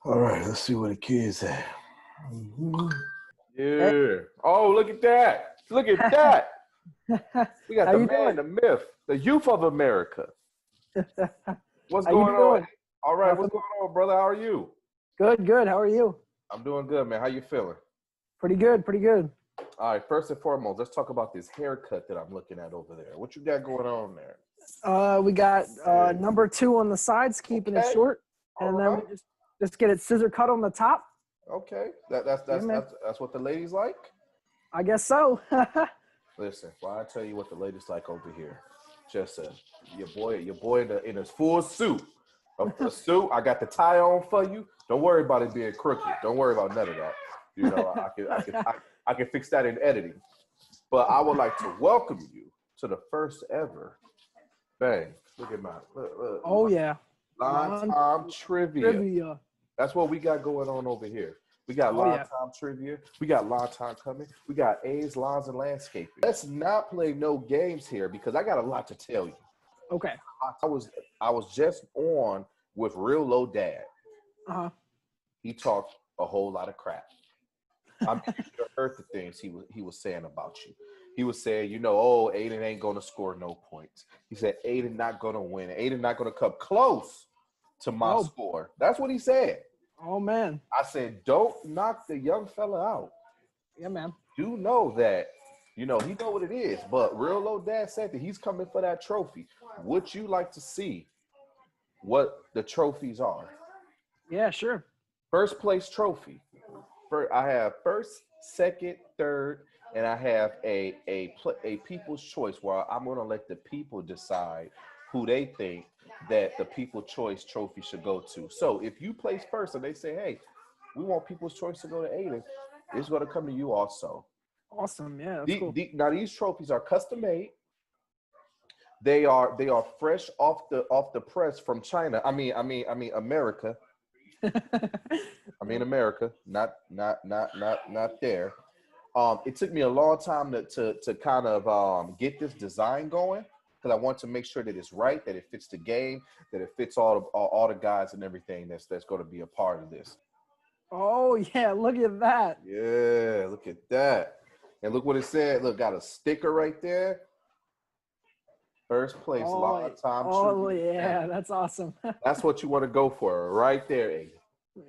All right, let's see where the kids at. Yeah. Oh, look at that. Look at that. We got How the you man, doing? the myth, the youth of America. What's How you going on? doing? All right, Nothing. what's going on, brother? How are you? Good, good. How are you? I'm doing good, man. How you feeling? Pretty good, pretty good. All right, first and foremost, let's talk about this haircut that I'm looking at over there. What you got going on there? We got number 2 on the sides, keeping it Okay. short, and then Alright. we just get it scissor cut on the top. Okay, man. that's what the ladies like. I guess so. Listen, well, I tell you what the ladies like over here. Just your boy in his full suit. A suit. I got the tie on for you. Don't worry about it being crooked. Don't worry about none of that. You know, I can fix that in editing. But I would like to welcome you to the first ever. Bang! Look at my look. Oh yeah. Line time trivia. Trivia. That's what we got going on over here. We got line time trivia. We got line time coming. We got A's, lines, and landscaping. Let's not play no games here because I got a lot to tell you. Okay. I was just on with Real Low Dad. He talked a whole lot of crap. I'm sure you heard the things he was saying about you. He was saying, you know, oh, Aiden ain't gonna score no points. He said Aiden not gonna win. Aiden not gonna come close to my score. That's what he said. Oh man. I said, don't knock the young fella out. Yeah, man. You know that, you know, he know what it is. But Real Low Dad said that he's coming for that trophy. Would you like to see what the trophies are? Yeah, sure. First place trophy. I have first, second, third, and I have a people's choice where I'm going to let the people decide who they think that the People's Choice trophy should go to. So if you place first and they say, hey, we want People's Choice to go to Aiden, it's going to come to you also. Awesome. Yeah, that's cool. Now these trophies are custom made. They are fresh off the press from China. I mean America. I mean America, not there. It took me a long time to kind of get this design going because I want to make sure that it's right, that it fits the game, that it fits all the guys and everything that's going to be a part of this. Oh yeah, look at that. Yeah, look at that. And look what it said. Look, got a sticker right there. First place, live time. Oh yeah, that's awesome. That's what you want to go for right there, Aiden.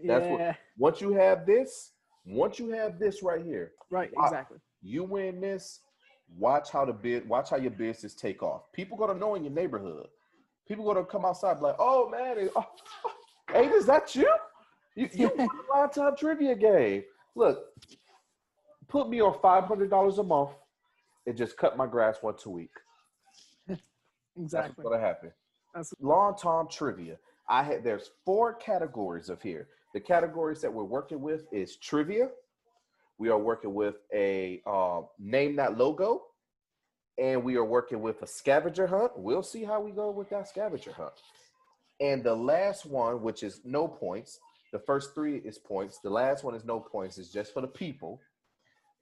That's what. Once you have this right here. Right, exactly. You win this. Watch how your business take off. People gonna know in your neighborhood. People gonna come outside and be like, oh man, hey, is that you? You won a line time trivia game. Look, put me on $500 a month and just cut my grass once a week. Exactly. That's what's gonna happen. Long time trivia. There's 4 categories of here. The categories that we're working with is trivia. We are working with a name that logo, and we are working with a scavenger hunt. We'll see how we go with that scavenger hunt. And the last one, which is no points. The first 3 is points. The last one is no points. It's just for the people.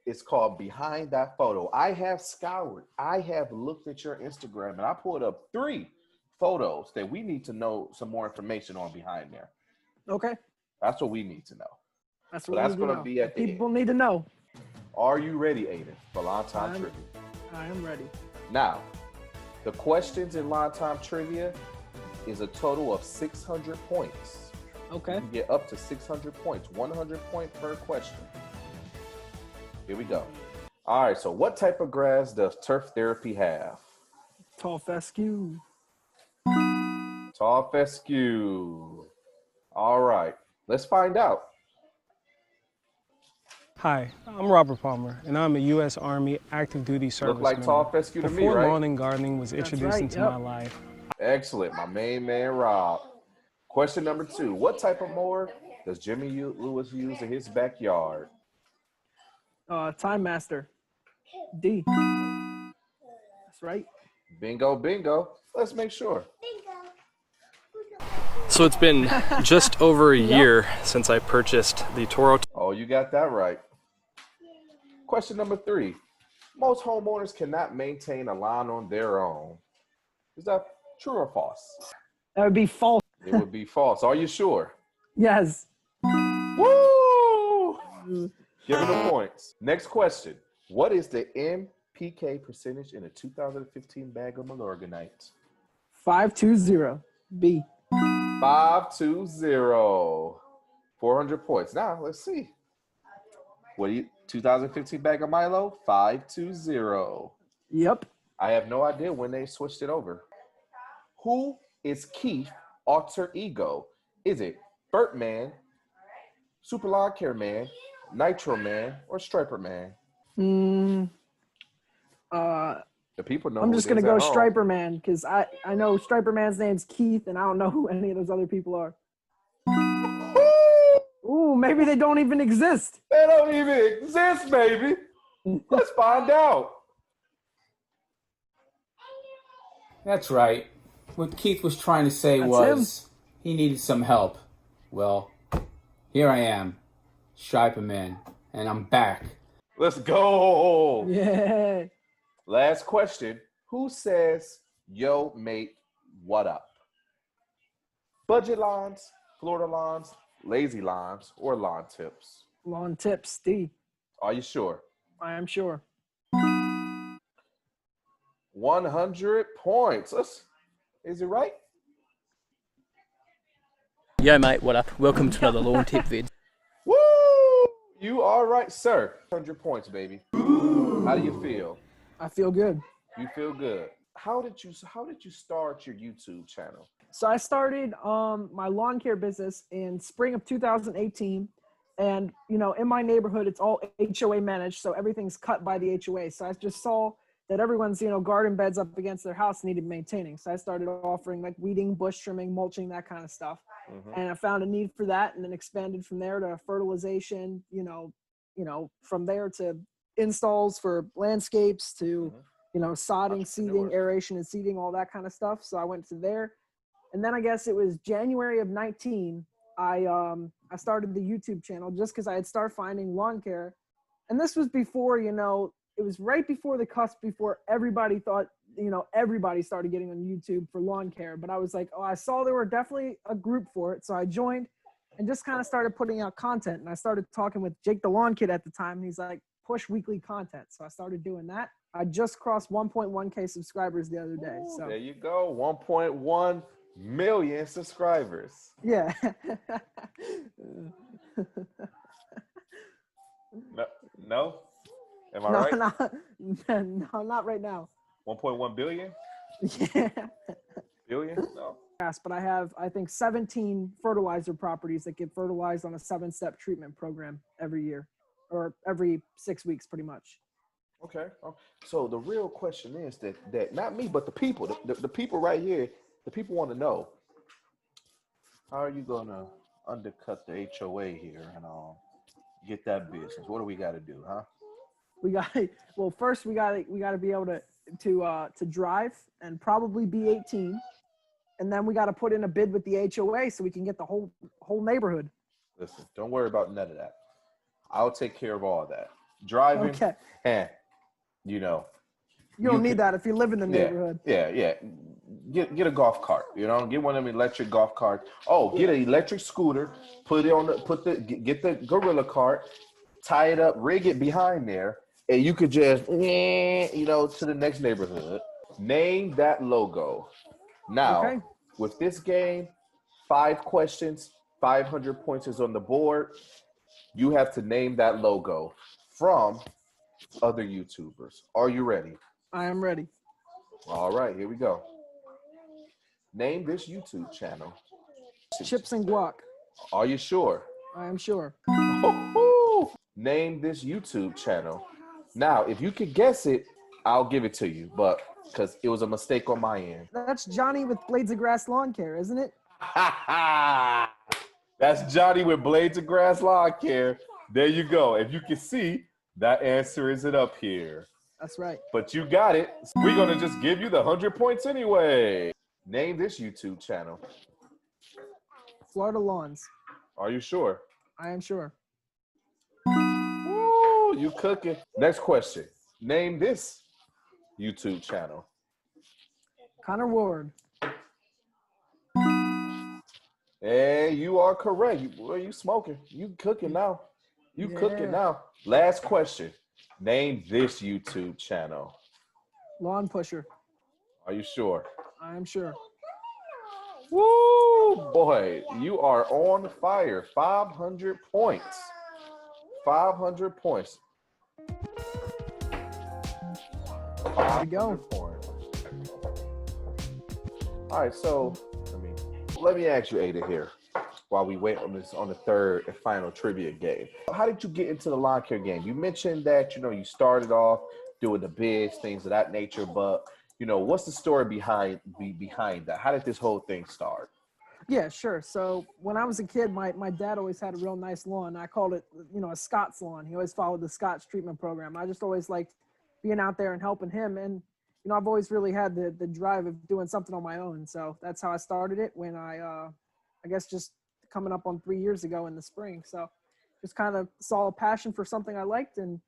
It's called Behind That Photo. I have scoured. I have looked at your Instagram, and I pulled up 3 photos that we need to know some more information on behind there. Okay. That's what we need to know. That's going to be at the end. People need to know. Are you ready, Aiden, for Line Time Trivia? I am ready. Now, the questions in Line Time Trivia is a total of 600 points. Okay. You can get up to 600 points, 100 points per question. Here we go. All right, so what type of grass does Turf Therapy have? Tall fescue. Tall fescue. All right, let's find out. Hi, I'm Robert Palmer, and I'm a U.S. Army active duty service Look like member. tall fescue to me, Before right? lawn and gardening was introduced into my life. Excellent, my main man, Rob. Question number 2. What type of mower does Jimmy Lewis use in his backyard? Time Master. D. That's right. Bingo, bingo. Let's make sure. So it's been just over a year since I purchased the Toro. Oh, you got that right. Question number 3. Most homeowners cannot maintain a lawn on their own. Is that true or false? That would be false. It would be false. Are you sure? Yes. Give him the points. Next question. What is the MPK percentage in a 2015 bag of Malorganite? 520. B. 520. 400 points. Now, let's see. What do you, 2015 bag of Milo? 520. Yep. I have no idea when they switched it over. Who is Keith's alter ego? Is it Burt Man, Super Lawn Care Man, Nitro Man, or Striper Man? The people know. I'm who just it gonna is go at home. Striper Man because I know Striper Man's name's Keith, and I don't know who any of those other people are. Ooh, maybe they don't even exist. They don't even exist, baby. Let's find out. That's right. What Keith was trying to say That's was he needed some help. Well, here I am, Striperman, and I'm back. Let's go. Yeah. Last question. Who says, yo, mate, what up? Budget lines, Florida lines, lazy lines, or lawn tips? Lawn tips, D. Are you sure? I am sure. 100 points. Is it right? Yo mate, what up? Welcome to another lawn tip vid. Woo! You are right, sir. 100 points, baby. How do you feel? I feel good. You feel good. How did you start your YouTube channel? So I started my lawn care business in spring of 2018. And, you know, in my neighborhood, it's all HOA managed. So everything's cut by the HOA. So I just saw that everyone's, you know, garden beds up against their house needed maintaining. So I started offering like weeding, bush trimming, mulching, that kind of stuff. And I found a need for that and then expanded from there to fertilization, you know, from there to installs for landscapes to, you know, sodding, seeding, aeration and seeding, all that kind of stuff. So I went to there. And then I guess it was January of 19, I started the YouTube channel just because I had started finding lawn care. And this was before, you know, it was right before the cusp, before everybody thought, you know, everybody started getting on YouTube for lawn care. But I was like, oh, I saw there were definitely a group for it. So I joined and just kind of started putting out content. And I started talking with Jake the Lawn Kid at the time. And he's like, push weekly content. So I started doing that. I just crossed 1.1K subscribers the other day. So there you go. 1.1 million subscribers. Yeah. No? Am I right? No, not right now. 1.1 billion? Yeah. Billion? No. Yes, but I have, I think, 17 fertilizer properties that get fertilized on a 7-step treatment program every year, or every 6 weeks, pretty much. Okay. So the real question is that not me, but the people, the people right here, the people want to know, how are you going to undercut the HOA here and get that business? What do we got to do, huh? We got, well, first we got to be able to drive and probably be 18. And then we got to put in a bid with the HOA so we can get the whole neighborhood. Listen, don't worry about none of that. I'll take care of all that. Driving, okay. You know. You don't need that if you live in the neighborhood. Yeah. Get a golf cart, you know, get one of them electric golf carts. Oh, get an electric scooter, get the gorilla cart, tie it up, rig it behind there, and you could just, you know, to the next neighborhood. Name that logo. Now, with this game, 5 questions, 500 points is on the board. You have to name that logo from other YouTubers. Are you ready? I am ready. All right, here we go. Name this YouTube channel. Chips and guac. Are you sure? I am sure. Name this YouTube channel. Now, if you could guess it, I'll give it to you, but because it was a mistake on my end. That's Johnny with Blades of Grass Lawn Care, isn't it? That's Johnny with Blades of Grass Lawn Care. There you go. If you can see, that answer isn't up here. That's right. But you got it. We're going to just give you the 100 points anyway. Name this YouTube channel. Florida Lawns. Are you sure? I am sure. Ooh, you cooking. Next question. Name this YouTube channel. Connor Ward. Hey, you are correct. You smoking. You cooking now. You Yeah. cooking now. Last question. Name this YouTube channel. Lawn pusher. Are you sure? I am sure. Woo, boy, you are on fire. 500 points. 500 points. There we go. 500 points. All right, so let me ask you, Ada, here, while we wait on the third and final trivia game. How did you get into the lawn care game? You mentioned that you started off doing the bids, things of that nature, but what's the story behind that? How did this whole thing start? Yeah, sure. So when I was a kid, my dad always had a real nice lawn. I called it, a Scott's lawn. He always followed the Scott's treatment program. I just always liked being out there and helping him. And, I've always really had the drive of doing something on my own. So that's how I started it when I guess just coming up on 3 years ago in the spring. So just kind of saw a passion for something I liked and,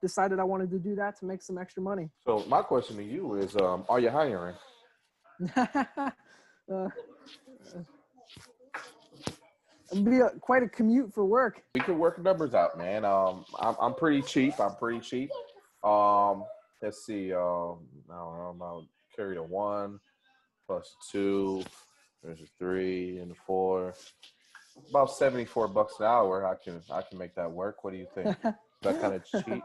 decided I wanted to do that to make some extra money. So my question to you is, are you hiring? It'd be quite a commute for work. We can work numbers out, man. I'm pretty cheap. Let's see. I'll carry the 1 plus 2. There's a 3 and a 4. About $74 an hour. I can make that work. What do you think? That kind of cheap.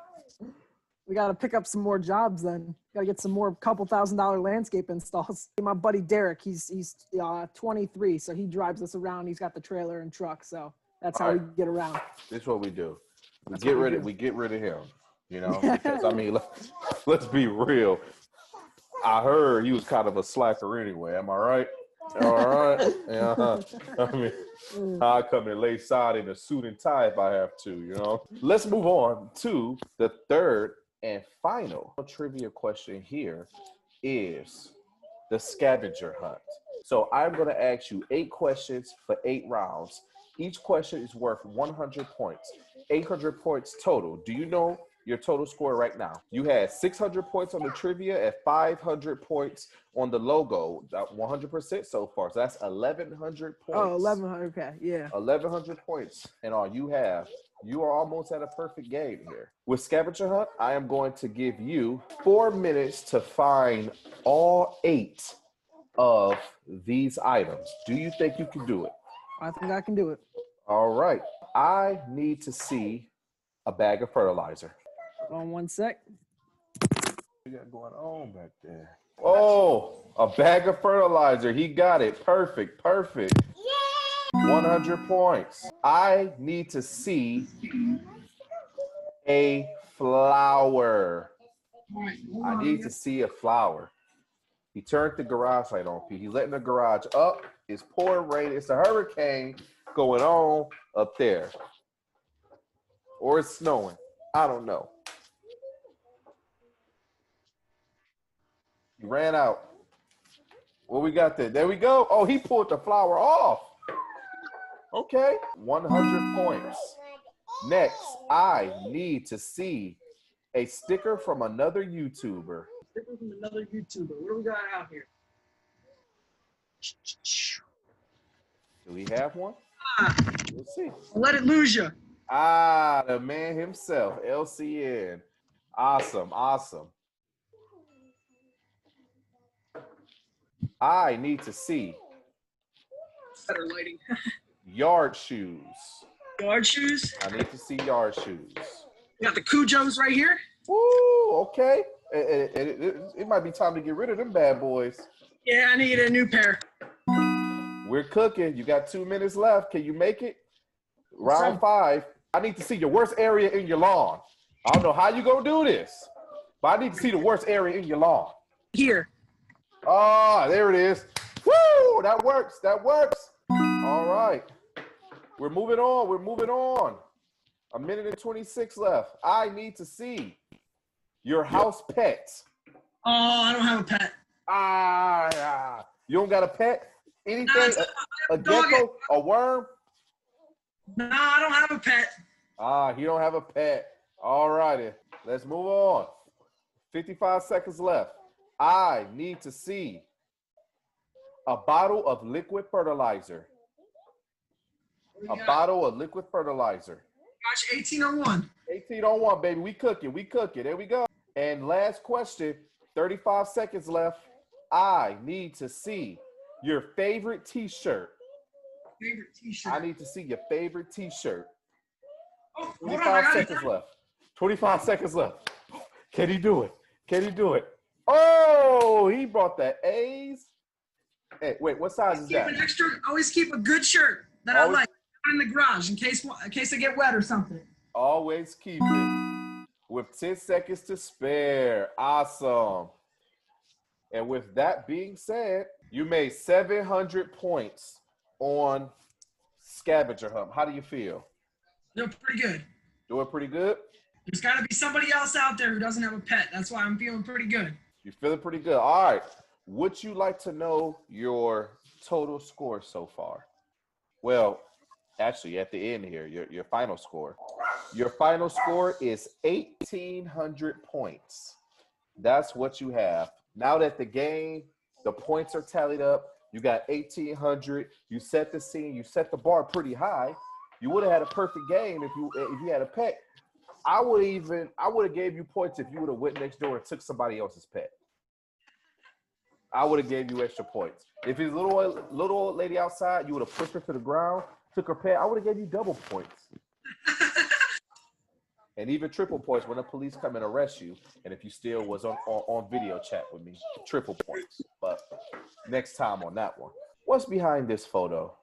We got to pick up some more jobs then. Got to get some more couple $1,000 landscape installs. My buddy Derek, he's 23, so he drives us around. He's got the trailer and truck, so that's how we get around. This is what we do. We get rid of him. Because let's be real. I heard he was kind of a slacker anyway. Am I right? All right. Yeah. I come in late side in a suit and tie if I have to. Let's move on to the third and final trivia question. Here is the scavenger hunt. So I'm going to ask you 8 questions for 8 rounds. Each question is worth 100 points. 800 points total. Do you know your total score right now? You had 600 points on the trivia and 500 points on the logo. 100% so far. So that's 1,100 points. Oh, 1,100. Okay, yeah. 1,100 points. And all you are almost at a perfect game here. With scavenger hunt, I am going to give you 4 minutes to find all 8 of these items. Do you think you can do it? I think I can do it. All right. I need to see a bag of fertilizer. Hold on 1 sec. What you got going on back there? Oh, a bag of fertilizer. He got it. Perfect. 100 points. I need to see a flower. I need to see a flower. He turned the garage light on, Pete. He's letting the garage up. It's pouring rain. It's a hurricane going on up there. Or it's snowing. I don't know. He ran out. What we got there? There we go. Oh, he pulled the flower off. Okay. 100 points. Next, I need to see a sticker from another YouTuber. Sticker from another YouTuber. What do we got out here? Do we have one? Let's see. Let it lose you. The man himself, LCN. Awesome. I need to see Better lighting. yard shoes. Yard shoes. I need to see yard shoes. We got the Cujos right here. Woo, okay. It might be time to get rid of them bad boys. Yeah, I need a new pair. We're cooking. You got 2 minutes left. Can you make it? Round 5. I need to see your worst area in your lawn. I don't know how you gonna do this, but I need to see the worst area in your lawn. Here. Ah, there it is. Woo! That works. All right. We're moving on. 1 minute and 26 left. I need to see your house pets. Oh, I don't have a pet. You don't got a pet? Anything? A gecko? A worm? No, I don't have a pet. He don't have a pet. All righty. Let's move on. 55 seconds left. I need to see a bottle of liquid fertilizer. A bottle of liquid fertilizer. Watch 1801. 1801, baby. We cooking. We cooking. There we go. And last question, 35 seconds left. I need to see your favorite t-shirt. Favorite t-shirt. I need to see your favorite t-shirt. Oh, 25 seconds left. 25 seconds left. Can he do it? Can he do it? Oh, he brought the A's. Hey, wait, what size is that? Always keep a good shirt that I like in the garage in case I get wet or something. Always keep it with 10 seconds to spare. Awesome. And with that being said, you made 700 points on Scavenger Hunt. How do you feel? Feel pretty good. Doing pretty good? There's got to be somebody else out there who doesn't have a pet. That's why I'm feeling pretty good. You're feeling pretty good. All right. Would you like to know your total score so far? Well, actually, at the end here, your final score. Your final score is 1,800 points. That's what you have. Now that the points are tallied up, you got 1,800. You set the scene. You set the bar pretty high. You would have had a perfect game if you had a pet. I would have gave you points if you would have went next door and took somebody else's pet. I would have gave you extra points. If it's little old lady outside, you would have pushed her to the ground, took her pet. I would have gave you double points. And even triple points when the police come and arrest you. And if you still was on video chat with me, triple points. But next time on that one. What's behind this photo?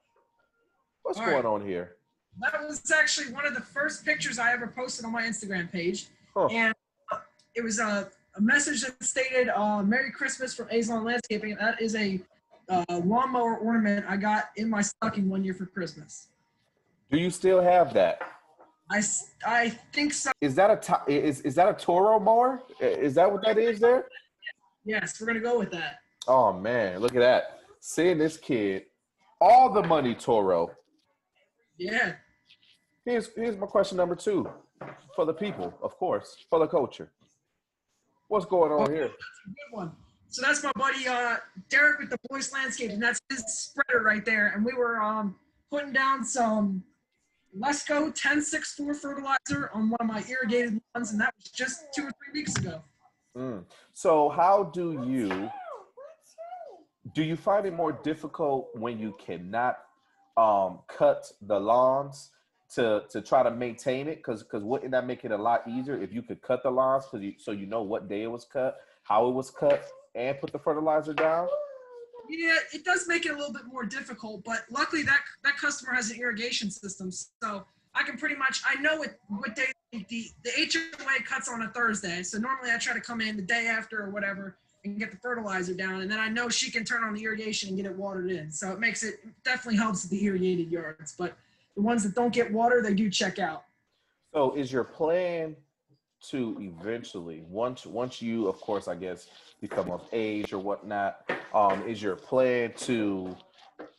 What's going on here? That was actually one of the first pictures I ever posted on my Instagram page. Huh. And it was a message that stated, Merry Christmas from Aiden Landscaping. That is a lawnmower ornament I got in my stocking one year for Christmas. Do you still have that? I think so. Is that a Toro mower? Is that what that is there? Yes, we're going to go with that. Oh, man. Look at that. Seeing this kid. All the money, Toro. Yeah. Here's my question number 2 for the people, of course, for the culture. What's going on here? That's a good one. So that's my buddy Derek with the Boys Landscaping. That's his spreader right there. And we were putting down some Lesco 1064 fertilizer on one of my irrigated lawns, and that was just 2 or 3 weeks ago. So how do you find it more difficult when you cannot cut the lawns to try to maintain it? Because wouldn't that make it a lot easier if you could cut the lawns so you know what day it was cut, how it was cut, and put the fertilizer down? Yeah, it does make it a little bit more difficult, but luckily that customer has an irrigation system, so I can pretty much, I know what day the HOA cuts on a Thursday, so normally I try to come in the day after or whatever and get the fertilizer down, and then I know she can turn on the irrigation and get it watered in. So it definitely helps the irrigated yards, but the ones that don't get water, they do check out. So is your plan to eventually, once you, of course, I guess, become of age or whatnot, is your plan to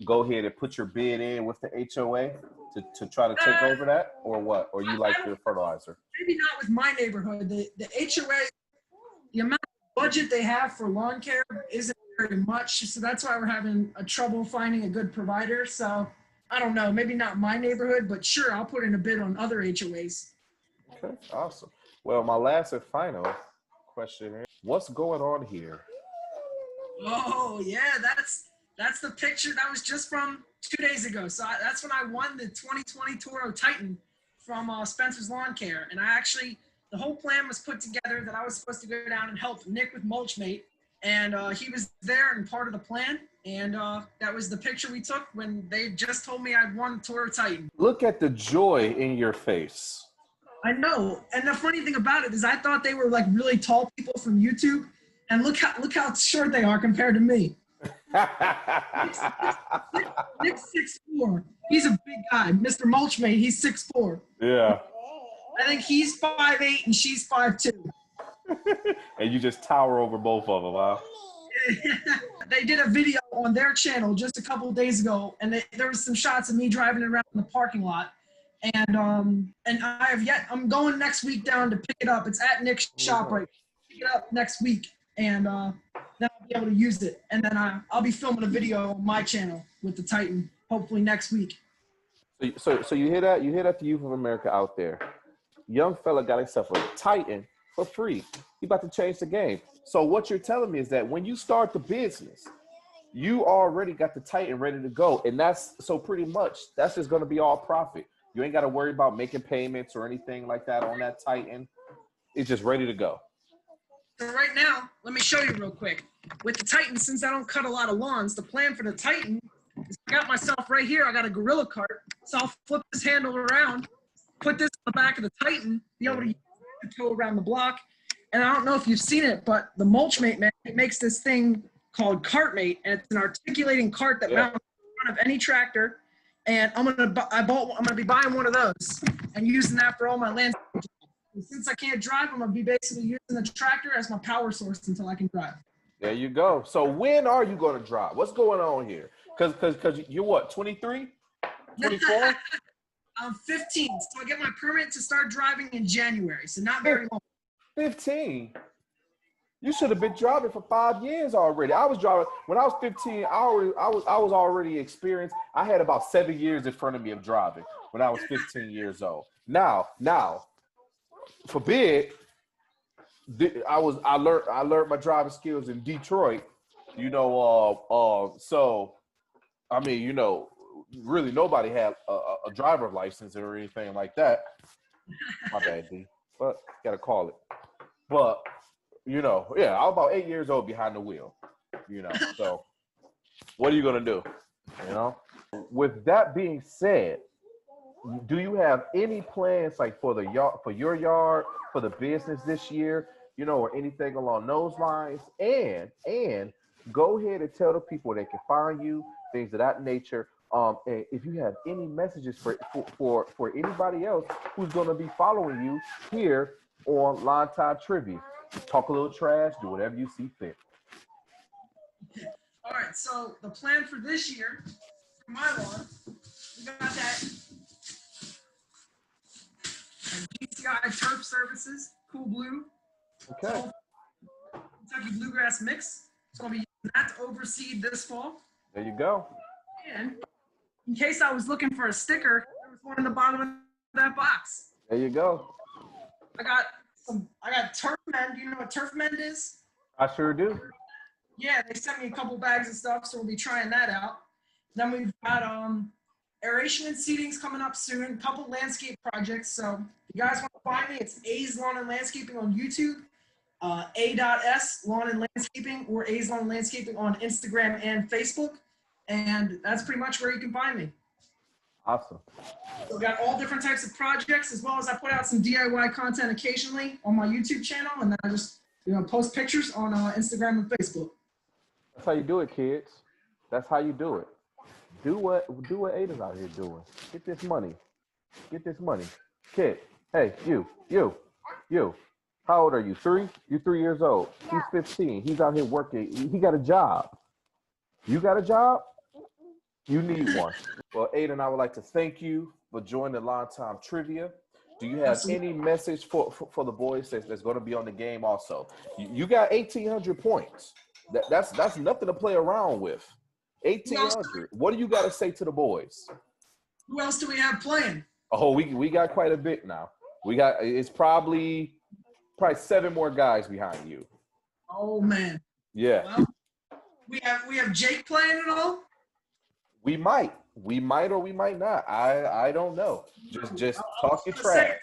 go ahead and put your bid in with the HOA to try to take over that, or what? Or you like your fertilizer? Maybe not with my neighborhood. The HOA, the amount of budget they have for lawn care isn't very much, so that's why we're having trouble finding a good provider. So I don't know, maybe not my neighborhood, but sure, I'll put in a bid on other HOAs. Okay, awesome. Well, my last and final question is, what's going on here? Oh yeah, that's the picture that was just from 2 days ago. So that's when I won the 2020 Toro Titan from Spencer's Lawn Care. And the whole plan was put together that I was supposed to go down and help Nick with Mulchmate. And he was there and part of the plan. And that was the picture we took when they just told me I'd won Toro Titan. Look at the joy in your face. I know. And the funny thing about it is I thought they were like really tall people from YouTube. And look how short they are compared to me. Nick's 6'4". He's a big guy. Mr. Mulchmate, he's 6'4". Yeah. I think he's 5'8" and she's 5'2". And you just tower over both of them, huh? They did a video on their channel just a couple of days ago, and there was some shots of me driving around in the parking lot. And I'm going next week down to pick it up. It's at Nick's shop right now. Pick it up next week, and then I'll be able to use it. And then I'll be filming a video on my channel with the Titan, hopefully next week. So you hear that? You hear that? The youth of America out there. Young fella got himself a Titan for free. He about to change the game. So what you're telling me is that when you start the business, you already got the Titan ready to go, and that's so pretty much that's just going to be all profit. You ain't got to worry about making payments or anything like that on that Titan. It's just ready to go. So right now, let me show you real quick. With the Titan, since I don't cut a lot of lawns, the plan for the Titan is I got myself right here. I got a gorilla cart, so I'll flip this handle around, put this on the back of the Titan, be able to use it to tow around the block. And I don't know if you've seen it, but the Mulchmate, man, it makes this thing called Cartmate, and it's an articulating cart that mounts in front of any tractor. And I'm gonna be buying one of those and using that for all my landscaping. Since I can't drive, I'm gonna be basically using the tractor as my power source until I can drive. There you go. So when are you going to drive? What's going on here? Because you're what, 23, 24? I'm 15, so I get my permit to start driving in January, so not very long. 15. You should have been driving for 5 years already. I was driving when I was 15. I was already experienced. I had about 7 years in front of me of driving when I was 15 years old. Now, forbid, I learned my driving skills in Detroit. So I mean, really nobody had a driver's license or anything like that. My bad, D. But gotta call it. But I was about 8 years old behind the wheel. So what are you gonna do? With that being said, do you have any plans like for your yard, for the business this year, or anything along those lines? And go ahead and tell the people they can find you, things of that nature. And if you have any messages for anybody else who's going to be following you here on Line Time Trivia, talk a little trash, do whatever you see fit. All right, so the plan for this year, for my lawn, we got that GCI Turf Services, Cool Blue, Okay. Kentucky Bluegrass Mix. So I'll be using that to overseed this fall. There you go. And in case I was looking for a sticker, there was one in the bottom of that box. There you go. I got Turf Mend. Do you know what Turf Mend is? I sure do. Yeah, they sent me a couple bags of stuff, so we'll be trying that out. Then we've got aeration and seedings coming up soon, a couple landscape projects. So if you guys want to find me, it's A's Lawn and Landscaping on YouTube, A.S Lawn and Landscaping, or A's Lawn and Landscaping on Instagram and Facebook. And that's pretty much where you can find me. Awesome. So we've got all different types of projects, as well as I put out some DIY content occasionally on my YouTube channel, and then I just post pictures on Instagram and Facebook. That's how you do it, kids. That's how you do it. Do what Aiden's out here doing. Get this money. Get this money. Kid, hey, you. How old are you? 3? You're 3 years old. He's 15. He's out here working. He got a job. You got a job? You need one. Well, Aiden, I would like to thank you for joining the Long Time Trivia. Do you have any message for the boys that's going to be on the game also? You got 1,800 points. That's nothing to play around with. 1,800. What do you got to say to the boys? Who else do we have playing? Oh, we got quite a bit now. It's probably 7 more guys behind you. Oh man. Yeah. Well, we have Jake playing at all? We might or we might not. I don't know. Just talk your trash.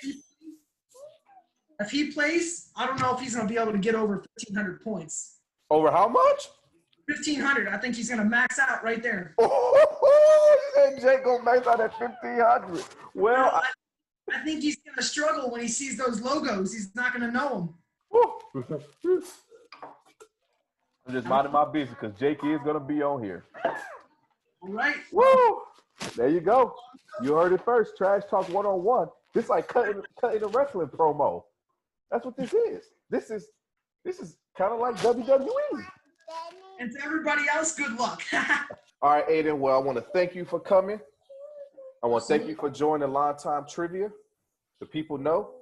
If he plays, I don't know if he's going to be able to get over 1,500 points. Over how much? 1,500. I think he's going to max out right there. Oh, you said Jake gonna max out at 1,500. Well, I think he's going to struggle when he sees those logos. He's not going to know them. I'm just minding my business because Jake is gonna be on here. All right. Woo! There you go. You heard it first. Trash Talk 101. This is like cutting a wrestling promo. That's what this is. This is kind of like WWE. And to everybody else, good luck. All right, Aiden. Well, I want to thank you for coming. I want to thank you for joining Long Time Trivia. The people know.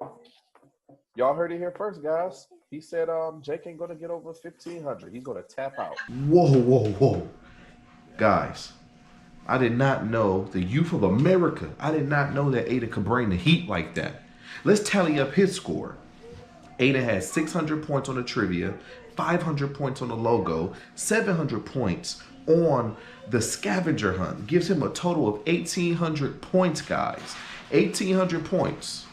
Y'all heard it here first, guys. He said Jake ain't going to get over 1,500. He's going to tap out. Whoa. Guys, I did not know the youth of America. I did not know that Aiden could bring the heat like that. Let's tally up his score. Aiden has 600 points on the trivia, 500 points on the logo, 700 points on the scavenger hunt. Gives him a total of 1,800 points, guys. 1,800 points.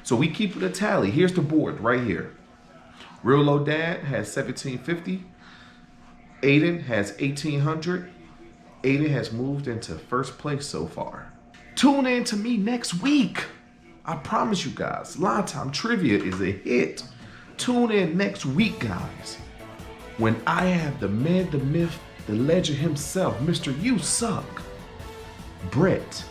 So we keep it a tally. Here's the board right here. Real Low Dad has 1,750. Aiden has 1,800. Aiden has moved into first place so far. Tune in to me next week. I promise you guys, Long Time Trivia is a hit. Tune in next week, guys, when I have the man, the myth, the legend himself, Mr. You Suck, Brett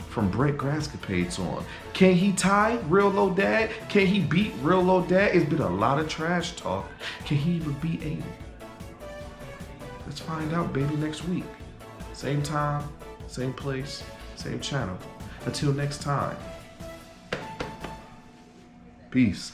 from Brett Grasscapades on. Can he tie Real Low Dad? Can he beat Real Low Dad? It's been a lot of trash talk. Can he even beat Aiden? Let's find out, baby, next week. Same time, same place, same channel. Until next time. Peace.